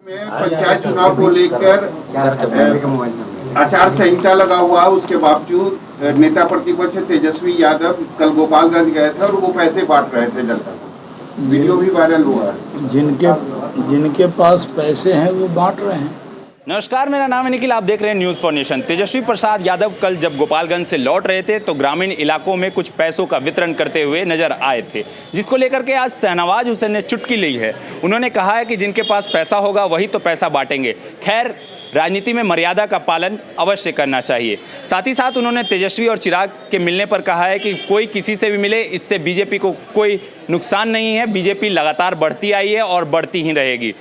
पंचायत चुनाव को लेकर आचार संहिता लगा हुआ, उसके बावजूद नेता प्रतिपक्ष तेजस्वी यादव कल गोपालगंज गए थे और वो पैसे बांट रहे थे जनता को। वीडियो भी वायरल हुआ है। जिनके पास पैसे हैं वो बांट रहे हैं। नमस्कार, मेरा नाम है निखिल, आप देख रहे हैं news for nation. Tejashwi Prasad Yadav कल जब गोपालगंज से लौट रहे थे तो ग्रामीण इलाकों में कुछ पैसों का वितरण करते हुए नजर आए थे, जिसको लेकर के आज शाहनवाज हुसैन ने चुटकी ली है। उन्होंने कहा है कि जिनके पास पैसा होगा वही तो पैसा बांटेंगे। खैर, राजनीति में मर्यादा का पालन अवश्य करना चाहिए। साथ ही साथ उन्होंने तेजस्वी और चिराग के मिलने पर कहा है कि कोई किसी से भी मिले, इससे बीजेपी को कोई नुकसान नहीं है। बीजेपी लगातार बढ़ती आई है और बढ़ती ही रहेगी।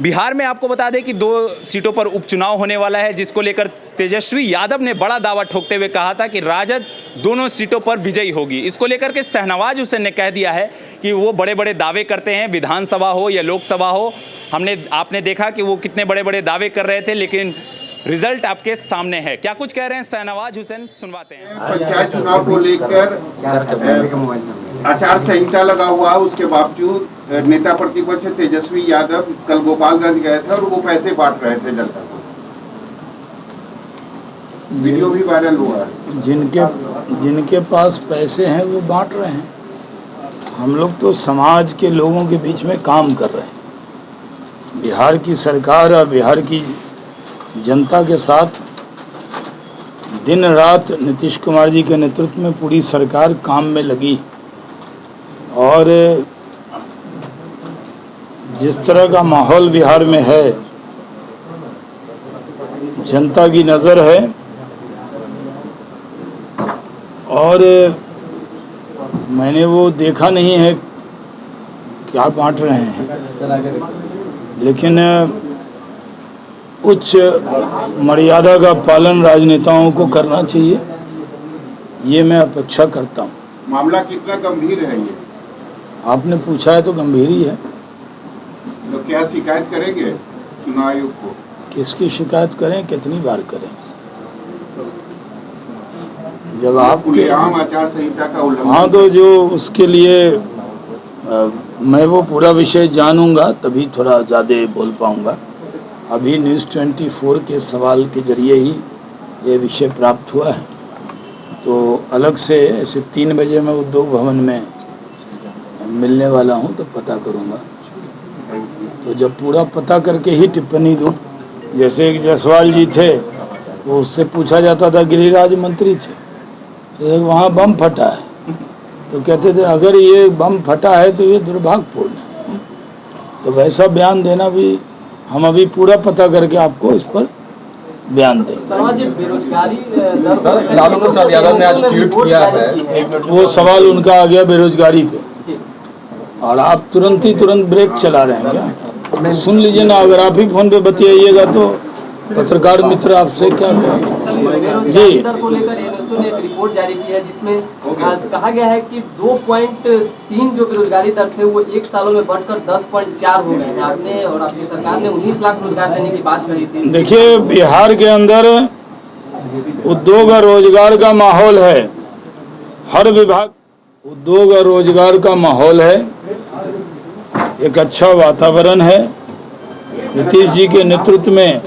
बिहार में आपको बता दें कि 2 सीटों पर उपचुनाव होने वाला है, जिसको लेकर तेजस्वी यादव ने बड़ा दावा ठोकते हुए कहा था कि राजद दोनों सीटों पर विजयी होगी। इसको लेकर के शाहनवाज हुसैन ने कह दिया है कि वो बड़े बड़े दावे करते हैं, विधानसभा हो या लोकसभा हो। आपने देखा कि वो कितने बड़े बड़े दावे कर रहे थे, लेकिन रिजल्ट आपके सामने है। क्या कुछ कह रहे हैं शाहनवाज हुसैन, सुनवाते हैं। पंचायत चुनाव को लेकर आचार संहिता लगा हुआ, उसके बावजूद नेता प्रतिपक्ष तेजस्वी यादव कल गोपालगंज गए थे और वो पैसे बांट रहे थे जनता को। वीडियो भी वायरल हुआ है। जिनके पास पैसे हैं वो बांट रहे हैं। हम लोग तो समाज के लोगों के बीच में काम कर रहे हैं। बिहार की सरकार और बिहार की जनता के साथ दिन रात नीतीश कुमार जी के नेतृत्व में पूरी सरकार काम में लगी, और जिस तरह का माहौल बिहार में है, जनता की नज़र है, और मैंने वो देखा नहीं है क्या बांट रहे हैं, लेकिन कुछ मर्यादा का पालन राजनेताओं को करना चाहिए, ये मैं अपेक्षा करता हूँ। मामला कितना गंभीर है ये? आपने पूछा है तो गंभीर ही है। तो क्या शिकायत करेंगे चुनाव आयोग को? किसकी शिकायत करें, कितनी बार करें? जब आपके आम आचार संहिता का उल्लंघन, हाँ, तो जो उसके लिए मैं वो पूरा विषय जानूंगा तभी थोड़ा ज़्यादा बोल पाऊंगा। अभी न्यूज़ 24 के सवाल के जरिए ही ये विषय प्राप्त हुआ है, तो अलग से ऐसे 3 बजे मैं उद्योग भवन में मिलने वाला हूँ, तो पता करूँगा। तो जब पूरा पता करके ही टिप्पणी दूँ। जैसे एक जायसवाल जी थे, वो उससे पूछा जाता था, गृहराज मंत्री थे, तो वहाँ बम फटा है, तो कहते थे अगर ये बम फटा है तो ये दुर्भाग्यपूर्ण है। तो वैसा बयान देना भी, हम अभी पूरा पता करके आपको इस पर बयान देंगे। बेरोजगारी सर, लालू प्रसाद यादव ने आज ट्वीट किया है, वो सवाल उनका आ गया बेरोजगारी पे, और आप तुरंत ब्रेक चला रहे हैं क्या? सुन लीजिए ना, अगर आप ही फोन पे बतियाइएगा तो पत्रकार मित्र आपसे क्या कहेंगे। जी, को लेकर एनएसओ ने एक रिपोर्ट जारी की है, जिसमें कहा गया है कि 2.3 जो बेरोजगारी दर थे वो 1 सालों में बढ़कर 10.4 हो गए हैं। आपने और आपकी सरकार ने 19 लाख रोजगार देने की बात कही थी। देखिए, बिहार के अंदर उद्योग और रोजगार का माहौल है। हर विभाग उद्योग और रोजगार का माहौल है, एक अच्छा वातावरण है। नीतीश जी के नेतृत्व में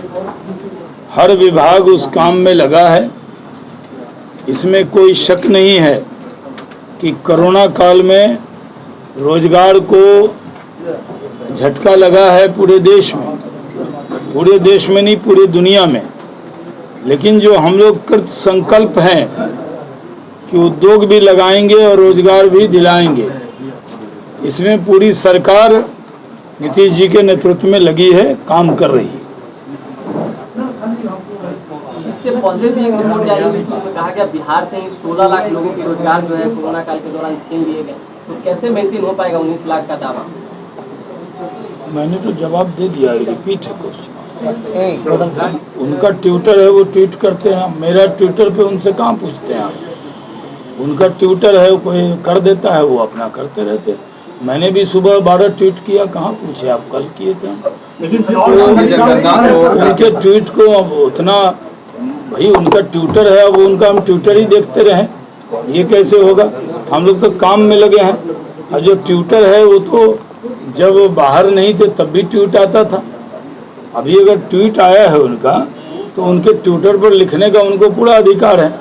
हर विभाग उस काम में लगा है। इसमें कोई शक नहीं है कि कोरोना काल में रोजगार को झटका लगा है पूरे देश में नहीं, पूरी दुनिया में। लेकिन जो हम लोग कृत संकल्प हैं कि उद्योग भी लगाएंगे और रोजगार भी दिलाएंगे, इसमें पूरी सरकार नीतीश जी के नेतृत्व में लगी है, काम कर रही है। इससे पहले भी एक रिपोर्ट जारी हुई थी, उसमें कहा गया बिहार से ही 16 लाख लोगों के रोजगार जो है कोरोना काल के दौरान छीन लिए गए। तो कैसे मेंटेन हो पाएगा 19 लाख का दावा? मैंने तो जवाब दे दिया, रिपीट है क्वेश्चन। उनका ट्विटर है, वो ट्वीट करते हैं। मेरा ट्विटर पे उनसे कहाँ पूछते हैं आप? उनका ट्विटर है, कोई कर देता है, वो अपना करते रहते। मैंने भी सुबह 12 ट्वीट किया, कहाँ पूछे आप? कल किए थे। तो उनके ट्वीट को अब उतना, भाई उनका ट्विटर है, अब उनका हम ट्विटर ही देखते रहें, ये कैसे होगा? हम लोग तो काम में लगे हैं। और जो ट्विटर है वो तो जब बाहर नहीं थे तब भी ट्वीट आता था, अभी अगर ट्वीट आया है उनका तो उनके ट्विटर पर लिखने का उनको पूरा अधिकार है।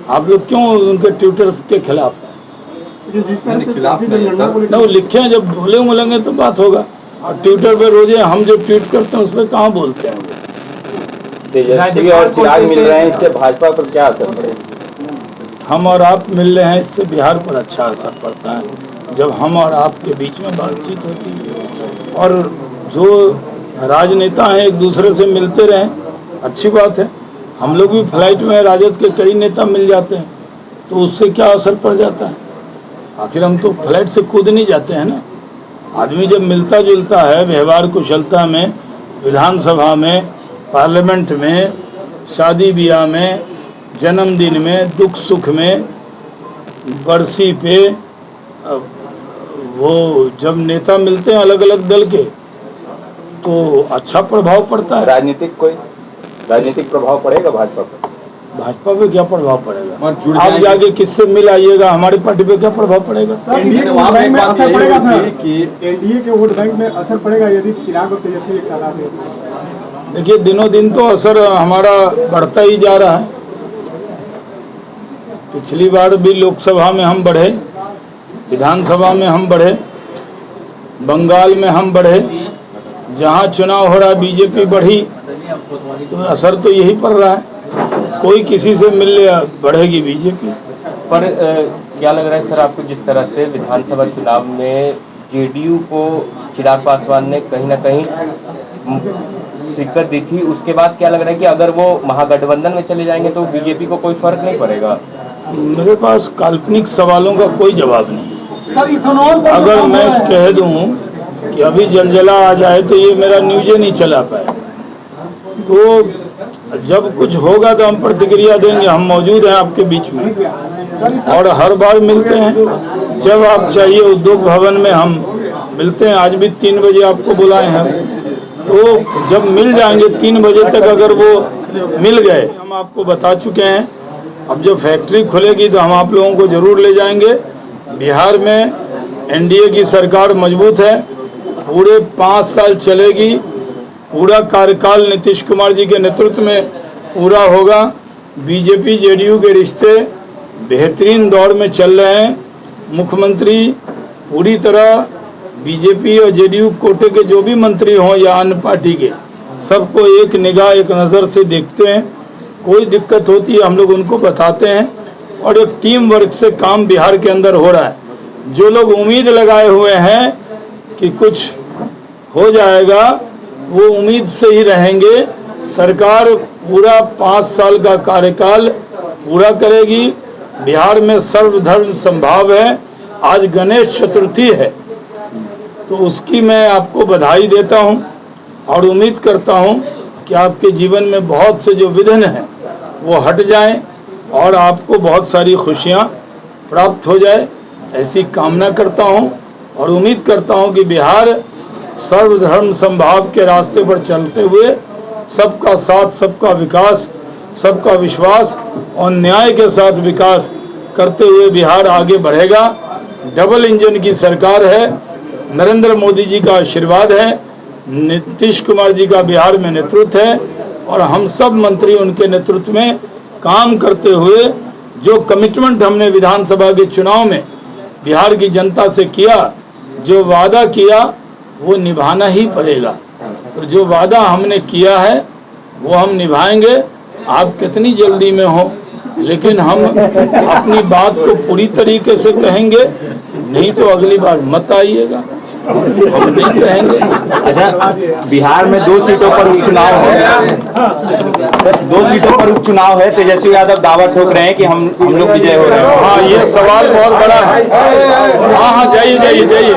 आप लोग क्यों उनके ट्विटर के खिलाफ हैं? जिस तरह से काफी जनगणना को ना वो लिखे हैं, जब बोलेंगे तो बात होगा। और ट्विटर पर रोजे हम जो ट्वीट करते हैं उस पर कहाँ बोलते हैं? तेजस्वी और चिराग मिल रहे हैं, इससे भाजपा पर क्या असर पड़ेगा? हम और आप मिल रहे हैं, इससे बिहार पर अच्छा असर पड़ता है जब हम और आपके बीच में बातचीत होती है। और जो राजनेता हैं एक दूसरे से मिलते रहें, अच्छी बात है। हम लोग भी फ्लाइट में राजद के कई नेता मिल जाते हैं, तो उससे क्या असर पड़ जाता है? आखिर हम तो फ्लाइट से कूद नहीं जाते हैं ना। आदमी जब मिलता जुलता है व्यवहार कुशलता में, विधानसभा में, पार्लियामेंट में, शादी ब्याह में, जन्मदिन में, दुख सुख में, बरसी पे, वो जब नेता मिलते हैं अलग अलग दल के तो अच्छा प्रभाव पड़ता है। राजनीतिक प्रभाव पड़ेगा भाजपा पर? भाजपा पे क्या प्रभाव पड़ेगा? आप जाके किससे मिल आइएगा, हमारी पार्टी पे क्या प्रभाव पड़ेगा? एनडीए के वोट बैंक में असर पड़ेगा सर, एनडीए के वोट बैंक में असर पड़ेगा यदि चिराग और तेजस्वी एक साथ आते हैं? देखिए, दिनों दिन तो असर हमारा बढ़ता ही जा रहा है। पिछली बार भी लोकसभा में हम बढ़े, विधानसभा में हम बढ़े, बंगाल में हम बढ़े, जहां चुनाव हो रहा बीजेपी बढ़ी, तो असर तो यही पड़ रहा है। कोई किसी से मिल ले बढ़ेगी बीजेपी। पर क्या लग रहा है सर आपको, जिस तरह से विधानसभा चुनाव में जेडीयू को चिराग पासवान ने कहीं ना कहीं शिकस्त दी थी, उसके बाद क्या लग रहा है कि अगर वो महागठबंधन में चले जाएंगे तो बीजेपी को कोई फर्क नहीं पड़ेगा? मेरे पास काल्पनिक सवालों का कोई जवाब नहीं। अगर मैं कह दूं कि अभी जलजला आ जाए तो ये मेरा न्यूज़ नहीं चला पाए। तो जब कुछ होगा तो हम प्रतिक्रिया देंगे। हम मौजूद हैं आपके बीच में और हर बार मिलते हैं। जब आप चाहिए उद्योग भवन में हम मिलते हैं। आज भी 3 बजे आपको बुलाए हैं, तो जब मिल जाएंगे 3 बजे तक, अगर वो मिल गए, हम आपको बता चुके हैं। अब जब फैक्ट्री खुलेगी तो हम आप लोगों को जरूर ले जाएंगे। बिहार में एनडीए की सरकार मजबूत है, पूरे 5 साल चलेगी। पूरा कार्यकाल नीतीश कुमार जी के नेतृत्व में पूरा होगा। बीजेपी जेडीयू के रिश्ते बेहतरीन दौर में चल रहे हैं। मुख्यमंत्री पूरी तरह बीजेपी और जेडीयू कोटे के जो भी मंत्री हों या अन्य पार्टी के, सबको एक निगाह एक नज़र से देखते हैं। कोई दिक्कत होती है हम लोग उनको बताते हैं और एक टीम वर्क से काम बिहार के अंदर हो रहा है। जो लोग उम्मीद लगाए हुए हैं कि कुछ हो जाएगा, वो उम्मीद से ही रहेंगे। सरकार पूरा 5 साल का कार्यकाल पूरा करेगी। बिहार में सर्वधर्म संभाव है। आज गणेश चतुर्थी है, तो उसकी मैं आपको बधाई देता हूं और उम्मीद करता हूं कि आपके जीवन में बहुत से जो विघ्न हैं वो हट जाएं और आपको बहुत सारी खुशियां प्राप्त हो जाए, ऐसी कामना करता हूं। और उम्मीद करता हूं कि बिहार सर्वधर्म संभाव के रास्ते पर चलते हुए सबका साथ, सबका विकास, सबका विश्वास और न्याय के साथ विकास करते हुए बिहार आगे बढ़ेगा। डबल इंजन की सरकार है, नरेंद्र मोदी जी का आशीर्वाद है, नीतीश कुमार जी का बिहार में नेतृत्व है और हम सब मंत्री उनके नेतृत्व में काम करते हुए जो कमिटमेंट हमने विधानसभा के चुनाव में बिहार की जनता से किया, जो वादा किया, वो निभाना ही पड़ेगा। तो जो वादा हमने किया है वो हम निभाएंगे। आप कितनी जल्दी में हो, लेकिन हम अपनी बात को पूरी तरीके से कहेंगे, नहीं तो अगली बार मत आइएगा, हम नहीं कहेंगे। अच्छा, बिहार में 2 सीटों पर उपचुनाव है, 2 सीटों पर उपचुनाव है। तेजस्वी यादव दावा ठोक रहे हैं कि हम लोग विजय हो रहे हैं। हाँ, ये सवाल बहुत बड़ा है। हाँ, जाइए जाइए जाइए,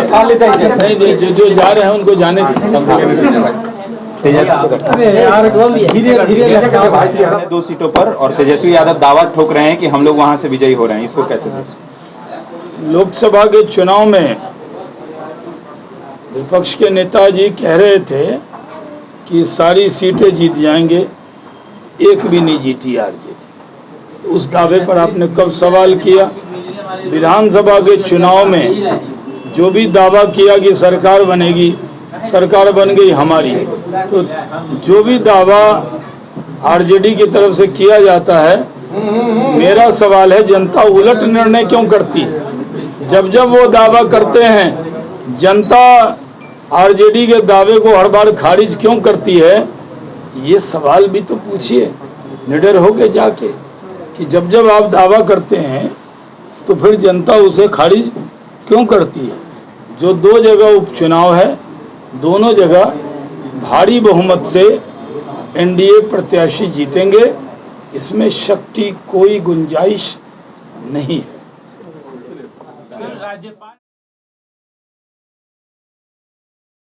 नहीं जो जा रहे हैं उनको जाने दीजिए। 2 सीटों पर और तेजस्वी यादव दावा ठोक रहे हैं कि हम लोग वहां से विजयी हो रहे हैं, इसको कैसे देखें? लोकसभा के चुनाव में विपक्ष के नेताजी कह रहे थे कि सारी सीटें जीत जाएंगे, एक भी नहीं जीती आरजेडी। उस दावे पर आपने कब सवाल किया? विधानसभा के चुनाव में जो भी दावा किया कि सरकार बनेगी, सरकार बन गई हमारी, तो जो भी दावा आरजेडी की तरफ से किया जाता है, मेरा सवाल है जनता उलट निर्णय क्यों करती है? जब जब वो दावा करते हैं जनता आरजेडी के दावे को हर बार खारिज क्यों करती है? ये सवाल भी तो पूछिए निडर होके जाके कि जब जब आप दावा करते हैं तो फिर जनता उसे खारिज क्यों करती है? जो 2 जगह उपचुनाव है, दोनों जगह भारी बहुमत से एनडीए प्रत्याशी जीतेंगे, इसमें शक की कोई गुंजाइश नहीं है।